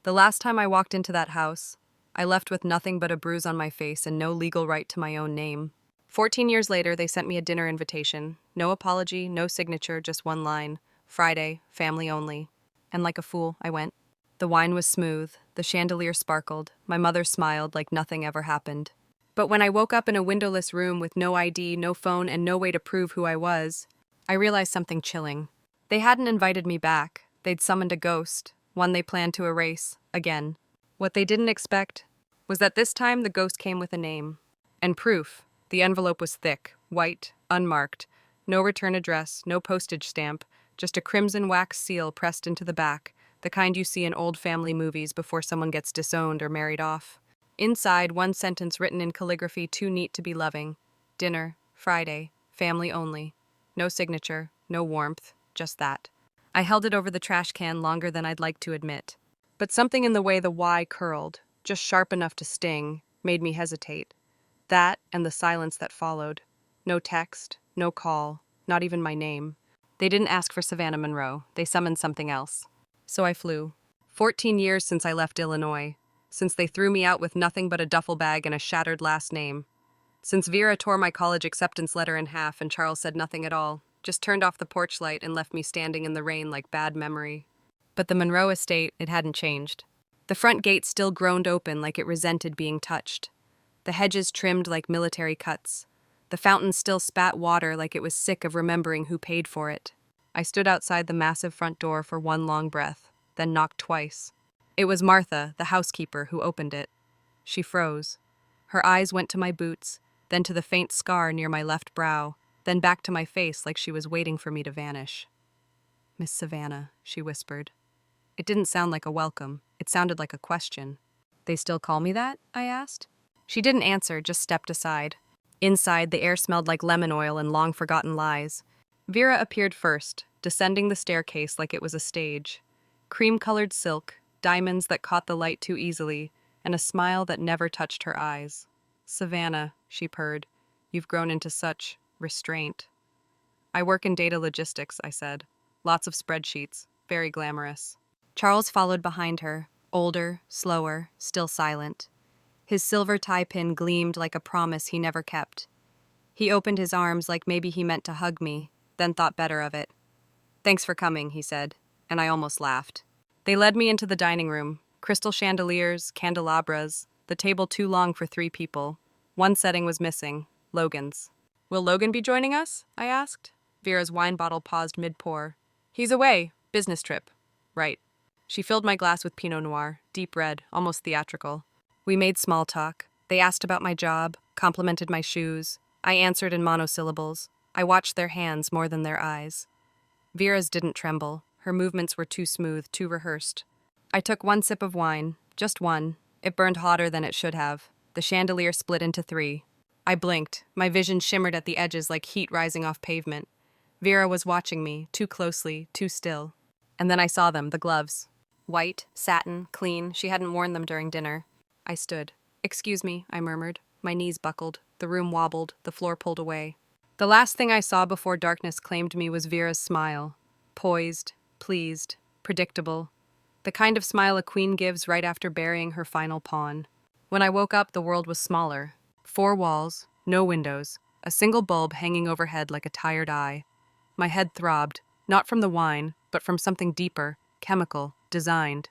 The last time I walked into that house, I left with nothing but a bruise on my face and no legal right to my own name. 14 years later, they sent me a dinner invitation. No apology, no signature, just one line. Friday, family only. And like a fool, I went. The wine was smooth, the chandelier sparkled, my mother smiled like nothing ever happened. But when I woke up in a windowless room with no ID, no phone, and no way to prove who I was, I realized something chilling. They hadn't invited me back. They'd summoned a ghost, one they planned to erase, again. What they didn't expect was that this time the ghost came with a name. And proof. The envelope was thick, white, unmarked. No return address, no postage stamp, just a crimson wax seal pressed into the back, the kind you see in old family movies before someone gets disowned or married off. Inside, one sentence written in calligraphy too neat to be loving. Dinner, Friday, family only. No signature, no warmth, just that. I held it over the trash can longer than I'd like to admit. But something in the way the Y curled, just sharp enough to sting, made me hesitate. That and the silence that followed. No text, no call, not even my name. They didn't ask for Savannah Monroe. They summoned something else. So I flew. 14 years since I left Illinois. Since they threw me out with nothing but a duffel bag and a shattered last name. Since Vera tore my college acceptance letter in half and Charles said nothing at all, just turned off the porch light and left me standing in the rain like bad memory. But the Monroe estate, it hadn't changed. The front gate still groaned open like it resented being touched. The hedges trimmed like military cuts. The fountain still spat water like it was sick of remembering who paid for it. I stood outside the massive front door for one long breath, then knocked twice. It was Martha, the housekeeper, who opened it. She froze. Her eyes went to my boots, then to the faint scar near my left brow, then back to my face like she was waiting for me to vanish. "Miss Savannah," she whispered. It didn't sound like a welcome. It sounded like a question. "They still call me that?" I asked. She didn't answer, just stepped aside. Inside, the air smelled like lemon oil and long-forgotten lies. Vera appeared first, descending the staircase like it was a stage. Cream-colored silk, diamonds that caught the light too easily, and a smile that never touched her eyes. "Savannah," she purred, "you've grown into such restraint." "I work in data logistics," I said. "Lots of spreadsheets, very glamorous." Charles followed behind her, older, slower, still silent. His silver tie pin gleamed like a promise he never kept. He opened his arms like maybe he meant to hug me, then thought better of it. "Thanks for coming," he said, and I almost laughed. They led me into the dining room. Crystal chandeliers, candelabras, the table too long for 3 people. One setting was missing, Logan's. "Will Logan be joining us?" I asked. Vera's wine bottle paused mid-pour. "He's away, business trip." "Right." She filled my glass with Pinot Noir, deep red, almost theatrical. We made small talk. They asked about my job, complimented my shoes. I answered in monosyllables. I watched their hands more than their eyes. Vera's didn't tremble. Her movements were too smooth, too rehearsed. I took one sip of wine, just one. It burned hotter than it should have. The chandelier split into 3. I blinked. My vision shimmered at the edges like heat rising off pavement. Vera was watching me, too closely, too still. And then I saw them, the gloves. White, satin, clean. She hadn't worn them during dinner. I stood. "Excuse me," I murmured. My knees buckled. The room wobbled. The floor pulled away. The last thing I saw before darkness claimed me was Vera's smile. Poised, pleased, predictable. The kind of smile a queen gives right after burying her final pawn. When I woke up, the world was smaller. 4 walls, no windows, a single bulb hanging overhead like a tired eye. My head throbbed, not from the wine, but from something deeper, chemical, designed.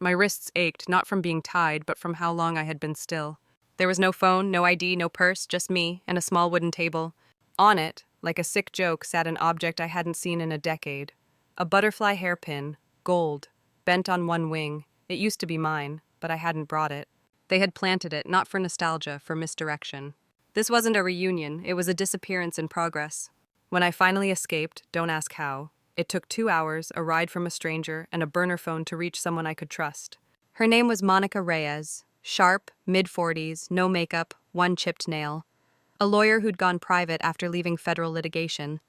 My wrists ached, not from being tied, but from how long I had been still. There was no phone, no ID, no purse, just me and a small wooden table. On it, like a sick joke, sat an object I hadn't seen in a decade. A butterfly hairpin, gold, bent on one wing. It used to be mine, but I hadn't brought it. They had planted it, not for nostalgia, for misdirection. This wasn't a reunion, it was a disappearance in progress. When I finally escaped, don't ask how, it took 2 hours, a ride from a stranger, and a burner phone to reach someone I could trust. Her name was Monica Reyes. Sharp, mid-40s, no makeup, one chipped nail. A lawyer who'd gone private after leaving federal litigation.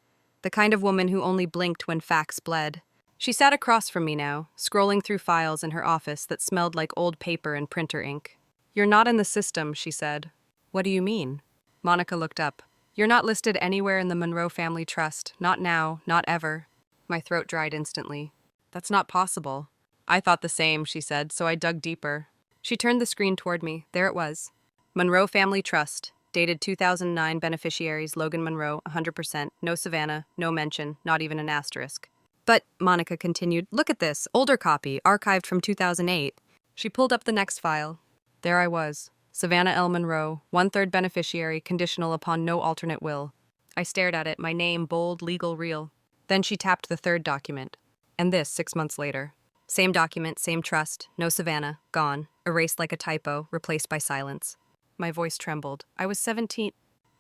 The kind of woman who only blinked when facts bled. She sat across from me now, scrolling through files in her office that smelled like old paper and printer ink. "You're not in the system," she said. "What do you mean?" Monica looked up. "You're not listed anywhere in the Monroe Family Trust. Not now, not ever." My throat dried instantly. "That's not possible." I thought the same, she said, so I dug deeper. She turned the screen toward me. There it was. Monroe Family Trust. Dated 2009, beneficiaries Logan Monroe, 100%, no Savannah, no mention, not even an asterisk. But, Monica continued, look at this, older copy, archived from 2008. She pulled up the next file. There I was, Savannah L. Monroe, one-third beneficiary, conditional upon no alternate will. I stared at it, my name bold, legal, real. Then she tapped the third document. And this, 6 months later. Same document, same trust, no Savannah, gone, erased like a typo, replaced by silence. My voice trembled. I was 17.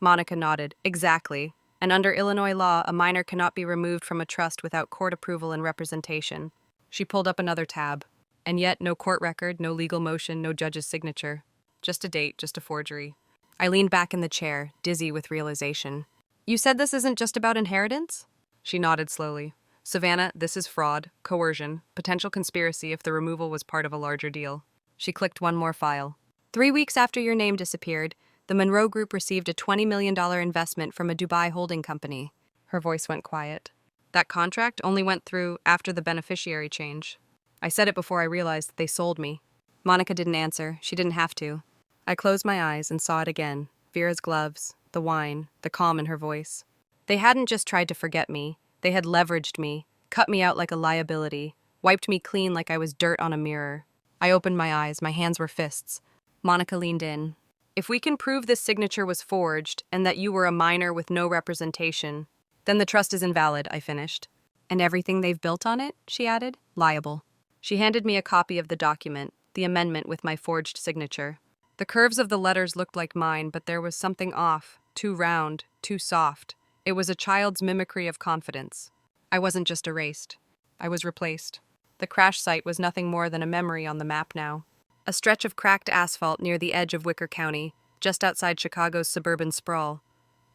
Monica nodded. Exactly. And under Illinois law, a minor cannot be removed from a trust without court approval and representation. She pulled up another tab. And yet, no court record, no legal motion, no judge's signature. Just a date, just a forgery. I leaned back in the chair, dizzy with realization. You said this isn't just about inheritance? She nodded slowly. Savannah, this is fraud, coercion, potential conspiracy if the removal was part of a larger deal. She clicked one more file. 3 weeks after your name disappeared, the Monroe Group received a $20 million investment from a Dubai holding company. Her voice went quiet. That contract only went through after the beneficiary change. I said it before I realized that they sold me. Monica didn't answer. She didn't have to. I closed my eyes and saw it again. Vera's gloves, the wine, the calm in her voice. They hadn't just tried to forget me. They had leveraged me, cut me out like a liability, wiped me clean like I was dirt on a mirror. I opened my eyes. My hands were fists. Monica leaned in. If we can prove this signature was forged and that you were a minor with no representation, then the trust is invalid, I finished. And everything they've built on it, she added, liable. She handed me a copy of the document, the amendment with my forged signature. The curves of the letters looked like mine, but there was something off, too round, too soft. It was a child's mimicry of confidence. I wasn't just erased. I was replaced. The crash site was nothing more than a memory on the map now. A stretch of cracked asphalt near the edge of Wicker County, just outside Chicago's suburban sprawl.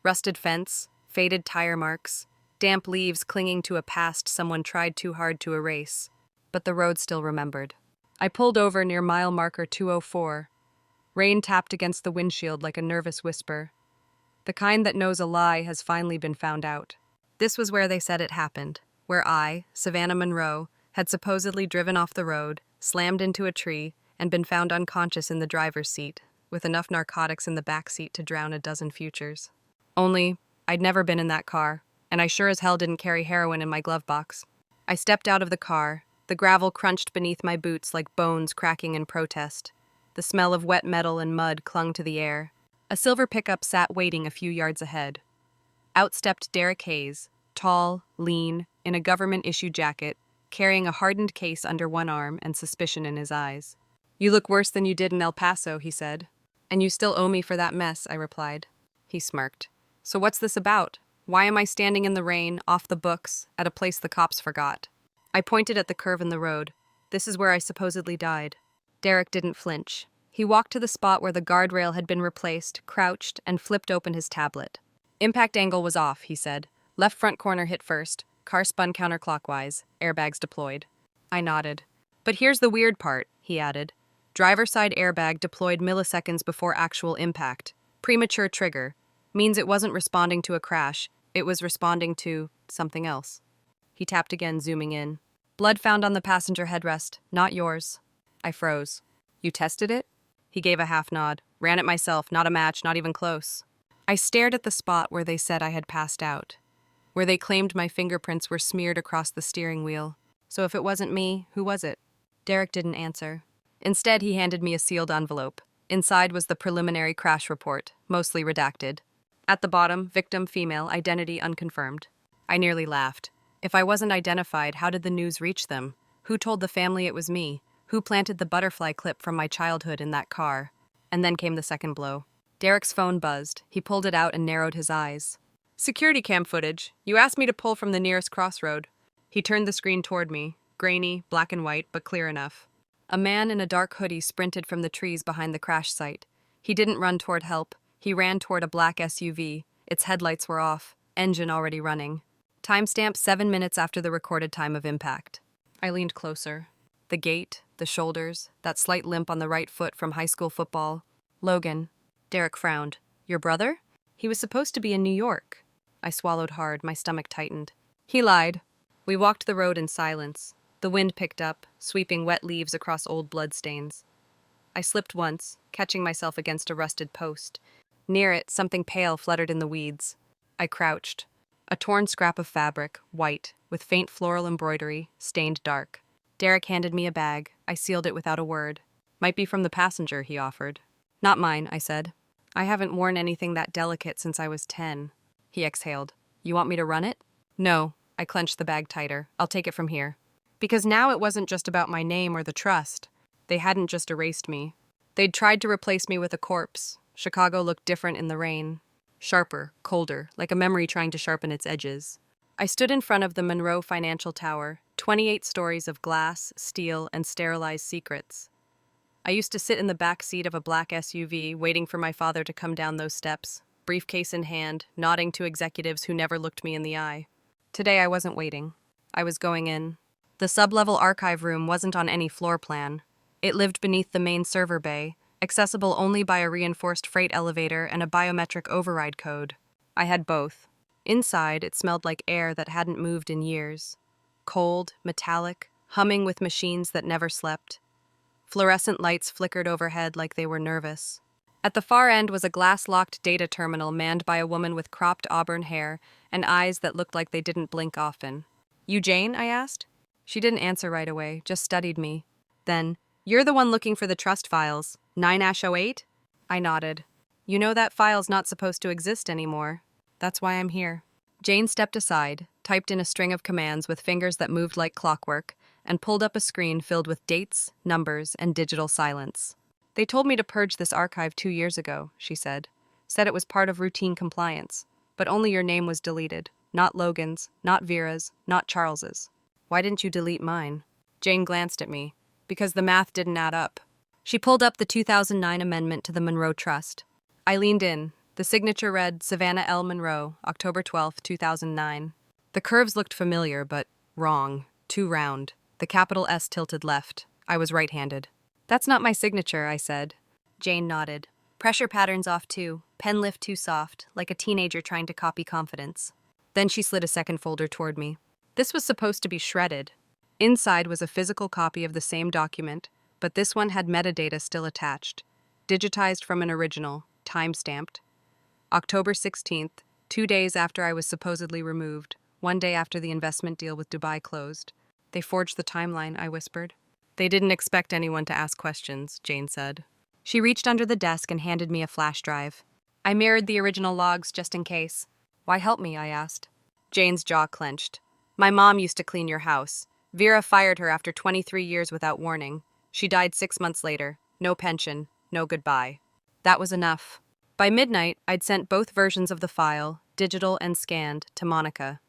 Rusted fence, faded tire marks, damp leaves clinging to a past someone tried too hard to erase. But the road still remembered. I pulled over near mile marker 204. Rain tapped against the windshield like a nervous whisper. The kind that knows a lie has finally been found out. This was where they said it happened, where I, Savannah Monroe, had supposedly driven off the road, slammed into a tree, and been found unconscious in the driver's seat, with enough narcotics in the back seat to drown a dozen futures. Only, I'd never been in that car, and I sure as hell didn't carry heroin in my glove box. I stepped out of the car. The gravel crunched beneath my boots like bones cracking in protest. The smell of wet metal and mud clung to the air. A silver pickup sat waiting a few yards ahead. Out stepped Derek Hayes, tall, lean, in a government-issued jacket, carrying a hardened case under one arm and suspicion in his eyes. You look worse than you did in El Paso, he said. And you still owe me for that mess, I replied. He smirked. So what's this about? Why am I standing in the rain, off the books, at a place the cops forgot? I pointed at the curve in the road. This is where I supposedly died. Derek didn't flinch. He walked to the spot where the guardrail had been replaced, crouched, and flipped open his tablet. Impact angle was off, he said. Left front corner hit first. Car spun counterclockwise. Airbags deployed. I nodded. But here's the weird part, he added. Driver side airbag deployed milliseconds before actual impact. Premature trigger. Means it wasn't responding to a crash. It was responding to something else. He tapped again, zooming in. Blood found on the passenger headrest. Not yours. I froze. You tested it? He gave a half nod. Ran it myself. Not a match. Not even close. I stared at the spot where they said I had passed out. Where they claimed my fingerprints were smeared across the steering wheel. So if it wasn't me, who was it? Derek didn't answer. Instead, he handed me a sealed envelope. Inside was the preliminary crash report, mostly redacted. At the bottom, victim female, identity unconfirmed. I nearly laughed. If I wasn't identified, how did the news reach them? Who told the family it was me? Who planted the butterfly clip from my childhood in that car? And then came the second blow. Derek's phone buzzed. He pulled it out and narrowed his eyes. Security cam footage. You asked me to pull from the nearest crossroad. He turned the screen toward me. Grainy, black and white, but clear enough. A man in a dark hoodie sprinted from the trees behind the crash site. He didn't run toward help. He ran toward a black SUV. Its headlights were off, engine already running. Timestamp 7 minutes after the recorded time of impact. I leaned closer. The gait, the shoulders, that slight limp on the right foot from high school football. Logan. Derek frowned. Your brother? He was supposed to be in New York. I swallowed hard, my stomach tightened. He lied. We walked the road in silence. The wind picked up, sweeping wet leaves across old bloodstains. I slipped once, catching myself against a rusted post. Near it, something pale fluttered in the weeds. I crouched. A torn scrap of fabric, white, with faint floral embroidery, stained dark. Derek handed me a bag. I sealed it without a word. Might be from the passenger, he offered. Not mine, I said. I haven't worn anything that delicate since I was 10. He exhaled. You want me to run it? No. I clenched the bag tighter. I'll take it from here. Because now it wasn't just about my name or the trust. They hadn't just erased me. They'd tried to replace me with a corpse. Chicago looked different in the rain. Sharper, colder, like a memory trying to sharpen its edges. I stood in front of the Monroe Financial Tower, 28 stories of glass, steel, and sterilized secrets. I used to sit in the back seat of a black SUV, waiting for my father to come down those steps, briefcase in hand, nodding to executives who never looked me in the eye. Today I wasn't waiting. I was going in. The sub-level archive room wasn't on any floor plan. It lived beneath the main server bay, accessible only by a reinforced freight elevator and a biometric override code. I had both. Inside, it smelled like air that hadn't moved in years. Cold, metallic, humming with machines that never slept. Fluorescent lights flickered overhead like they were nervous. At the far end was a glass-locked data terminal manned by a woman with cropped auburn hair and eyes that looked like they didn't blink often. You Jane? I asked. She didn't answer right away, just studied me. Then, you're the one looking for the trust files. 9-08? I nodded. You know that file's not supposed to exist anymore. That's why I'm here. Jane stepped aside, typed in a string of commands with fingers that moved like clockwork, and pulled up a screen filled with dates, numbers, and digital silence. They told me to purge this archive 2 years ago, she said. Said it was part of routine compliance. But only your name was deleted. Not Logan's, not Vera's, not Charles's. Why didn't you delete mine? Jane glanced at me. Because the math didn't add up. She pulled up the 2009 amendment to the Monroe Trust. I leaned in. The signature read, Savannah L. Monroe, October 12, 2009. The curves looked familiar, but wrong. Too round. The capital S tilted left. I was right-handed. That's not my signature, I said. Jane nodded. Pressure pattern's off too. Pen lift too soft, like a teenager trying to copy confidence. Then she slid a second folder toward me. This was supposed to be shredded. Inside was a physical copy of the same document, but this one had metadata still attached. Digitized from an original, time-stamped. October 16th, 2 days after I was supposedly removed, 1 day after the investment deal with Dubai closed. They forged the timeline, I whispered. They didn't expect anyone to ask questions, Jane said. She reached under the desk and handed me a flash drive. I mirrored the original logs just in case. Why help me, I asked. Jane's jaw clenched. My mom used to clean your house. Vera fired her after 23 years without warning. She died 6 months later. No pension, no goodbye. That was enough. By midnight, I'd sent both versions of the file, digital and scanned, to Monica.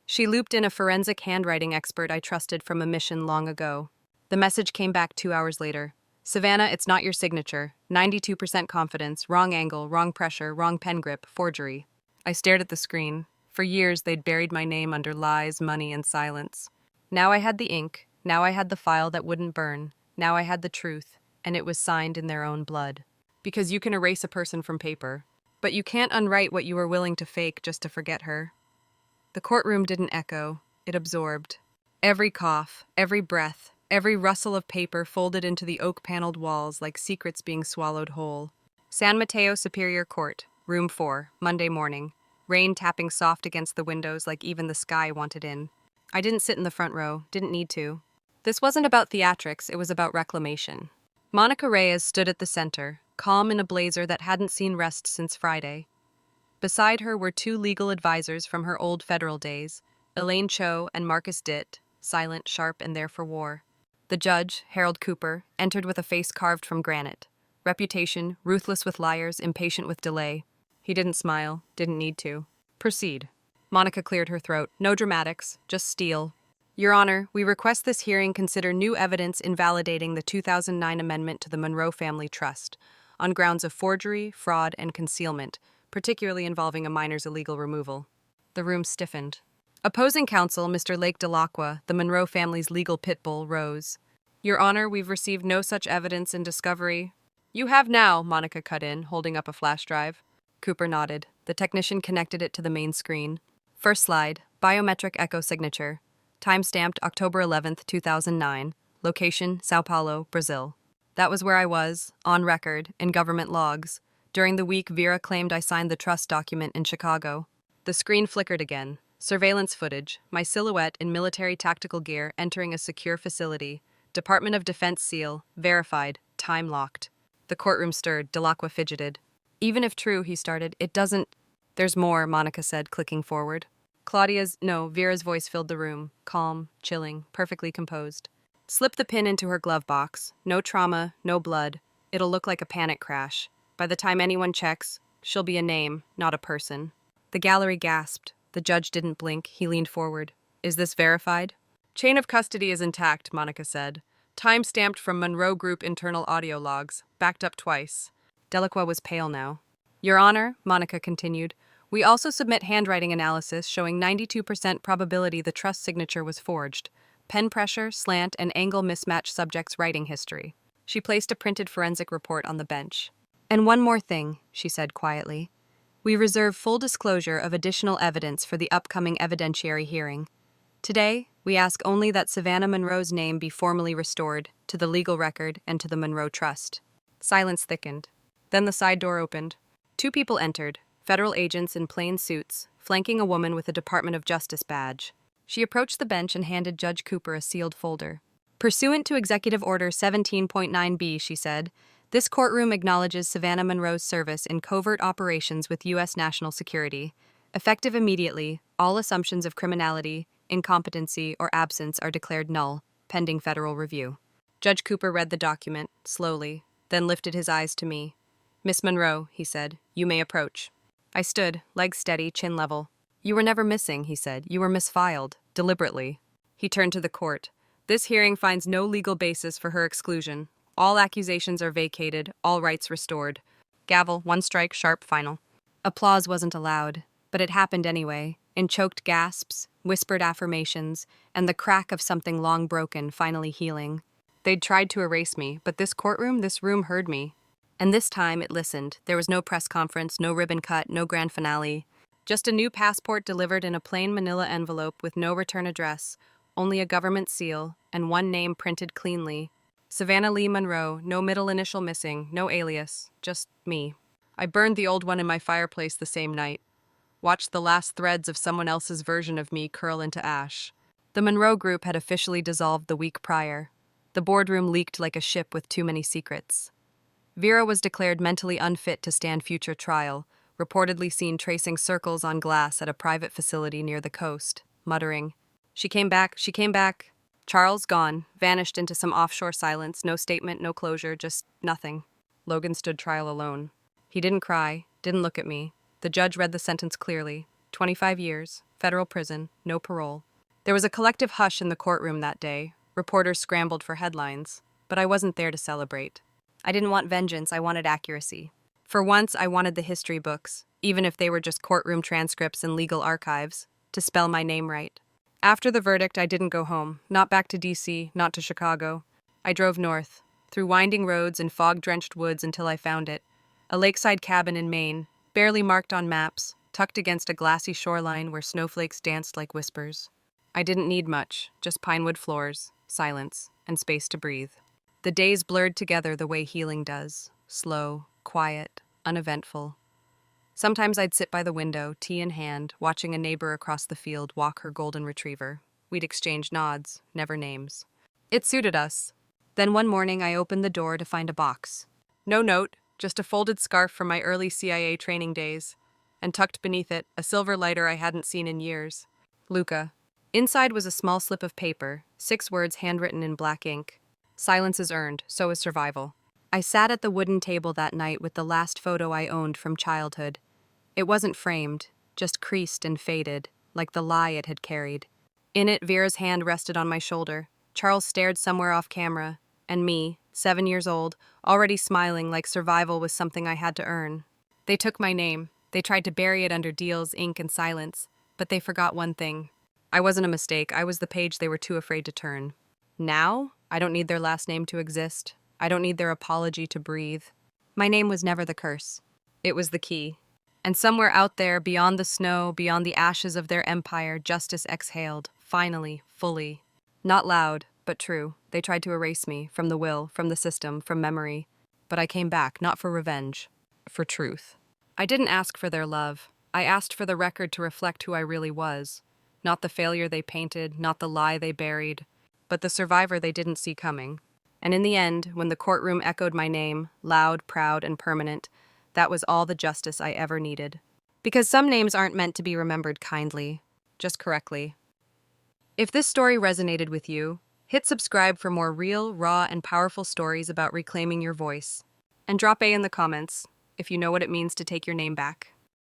She looped in a forensic handwriting expert I trusted from a mission long ago. The message came back 2 hours later. Savannah, it's not your signature. 92% confidence, wrong angle, wrong pressure, wrong pen grip, forgery. I stared at the screen. For years, they'd buried my name under lies, money, and silence. Now I had the ink. Now I had the file that wouldn't burn. Now I had the truth, and it was signed in their own blood. Because you can erase a person from paper, but you can't unwrite what you were willing to fake just to forget her. The courtroom didn't echo. It absorbed. Every cough, every breath, every rustle of paper folded into the oak-paneled walls like secrets being swallowed whole. San Mateo Superior Court, Room 4, Monday morning. Rain tapping soft against the windows like even the sky wanted in. I didn't sit in the front row, didn't need to. This wasn't about theatrics, it was about reclamation. Monica Reyes stood at the center, calm in a blazer that hadn't seen rest since Friday. Beside her were 2 legal advisors from her old federal days, Elaine Cho and Marcus Ditt, silent, sharp, and there for war. The judge, Harold Cooper, entered with a face carved from granite. Reputation, ruthless with liars, impatient with delay. He didn't smile, didn't need to. Proceed. Monica cleared her throat. No dramatics, just steel. Your Honor, we request this hearing consider new evidence invalidating the 2009 amendment to the Monroe Family Trust on grounds of forgery, fraud, and concealment, particularly involving a minor's illegal removal. The room stiffened. Opposing counsel, Mr. Lake Delacqua, the Monroe family's legal pit bull, rose. Your Honor, we've received no such evidence in discovery. You have now, Monica cut in, holding up a flash drive. Cooper nodded. The technician connected it to the main screen. First slide, biometric echo signature. Timestamped October 11th, 2009. Location, Sao Paulo, Brazil. That was where I was, on record, in government logs. During the week, Vera claimed I signed the trust document in Chicago. The screen flickered again. Surveillance footage, my silhouette in military tactical gear entering a secure facility. Department of Defense seal, verified, time locked. The courtroom stirred, Delacqua fidgeted. Even if true, he started, it doesn't... There's more, Monica said, clicking forward. Vera's voice filled the room, calm, chilling, perfectly composed. Slip the pin into her glove box. No trauma, no blood. It'll look like a panic crash. By the time anyone checks, she'll be a name, not a person. The gallery gasped. The judge didn't blink. He leaned forward. Is this verified? Chain of custody is intact, Monica said. Time-stamped from Monroe Group internal audio logs. Backed up twice. Delacqua was pale now. Your Honor, Monica continued, we also submit handwriting analysis showing 92% probability the trust signature was forged. Pen pressure, slant, and angle mismatch subject's writing history. She placed a printed forensic report on the bench. And one more thing, she said quietly. We reserve full disclosure of additional evidence for the upcoming evidentiary hearing. Today, we ask only that Savannah Monroe's name be formally restored to the legal record and to the Monroe Trust. Silence thickened. Then the side door opened. Two people entered, federal agents in plain suits, flanking a woman with a Department of Justice badge. She approached the bench and handed Judge Cooper a sealed folder. Pursuant to Executive Order 17.9b, she said, this courtroom acknowledges Savannah Monroe's service in covert operations with U.S. national security. Effective immediately, all assumptions of criminality, incompetency, or absence are declared null, pending federal review. Judge Cooper read the document, slowly, then lifted his eyes to me. Miss Monroe, he said, you may approach. I stood, legs steady, chin level. You were never missing, he said. You were misfiled, deliberately. He turned to the court. This hearing finds no legal basis for her exclusion. All accusations are vacated, all rights restored. Gavel, one strike, sharp, final. Applause wasn't allowed, but it happened anyway, in choked gasps, whispered affirmations, and the crack of something long broken finally healing. They'd tried to erase me, but this room heard me. And this time it listened. There was no press conference, no ribbon cut, no grand finale. Just a new passport delivered in a plain manila envelope with no return address, only a government seal, and one name printed cleanly. Savannah Lee Monroe, no middle initial missing, no alias, just me. I burned the old one in my fireplace the same night. Watched the last threads of someone else's version of me curl into ash. The Monroe Group had officially dissolved the week prior. The boardroom leaked like a ship with too many secrets. Vera was declared mentally unfit to stand future trial, reportedly seen tracing circles on glass at a private facility near the coast, muttering, She came back. Charles gone, vanished into some offshore silence, no statement, no closure, just nothing. Logan stood trial alone. He didn't cry, didn't look at me. The judge read the sentence clearly. 25 years, federal prison, no parole. There was a collective hush in the courtroom that day. Reporters scrambled for headlines, but I wasn't there to celebrate. I didn't want vengeance, I wanted accuracy. For once, I wanted the history books, even if they were just courtroom transcripts and legal archives, to spell my name right. After the verdict, I didn't go home, not back to D.C., not to Chicago. I drove north, through winding roads and fog-drenched woods until I found it. A lakeside cabin in Maine, barely marked on maps, tucked against a glassy shoreline where snowflakes danced like whispers. I didn't need much, just pinewood floors, silence, and space to breathe. The days blurred together the way healing does, slow, quiet, uneventful. Sometimes I'd sit by the window, tea in hand, watching a neighbor across the field walk her golden retriever. We'd exchange nods, never names. It suited us. Then one morning I opened the door to find a box. No note, just a folded scarf from my early CIA training days. And tucked beneath it, a silver lighter I hadn't seen in years. Luca. Inside was a small slip of paper, 6 words handwritten in black ink. Silence is earned, so is survival. I sat at the wooden table that night with the last photo I owned from childhood. It wasn't framed, just creased and faded, like the lie it had carried. In it, Vera's hand rested on my shoulder. Charles stared somewhere off camera, and me, 7 years old, already smiling like survival was something I had to earn. They took my name. They tried to bury it under deals, ink, and silence, but they forgot one thing. I wasn't a mistake. I was the page they were too afraid to turn. Now, I don't need their last name to exist. I don't need their apology to breathe. My name was never the curse. It was the key. And somewhere out there, beyond the snow, beyond the ashes of their empire, justice exhaled, Finally, fully. Not loud, but true. They tried to erase me, from the will, from the system, from memory. But I came back, not for revenge, for truth. I didn't ask for their love. I asked for the record to reflect who I really was. Not the failure they painted, not the lie they buried, but the survivor they didn't see coming. And in the end, when the courtroom echoed my name, loud, proud, and permanent, that was all the justice I ever needed. Because some names aren't meant to be remembered kindly, just correctly. If this story resonated with you, hit subscribe for more real, raw, and powerful stories about reclaiming your voice. And drop A in the comments if you know what it means to take your name back.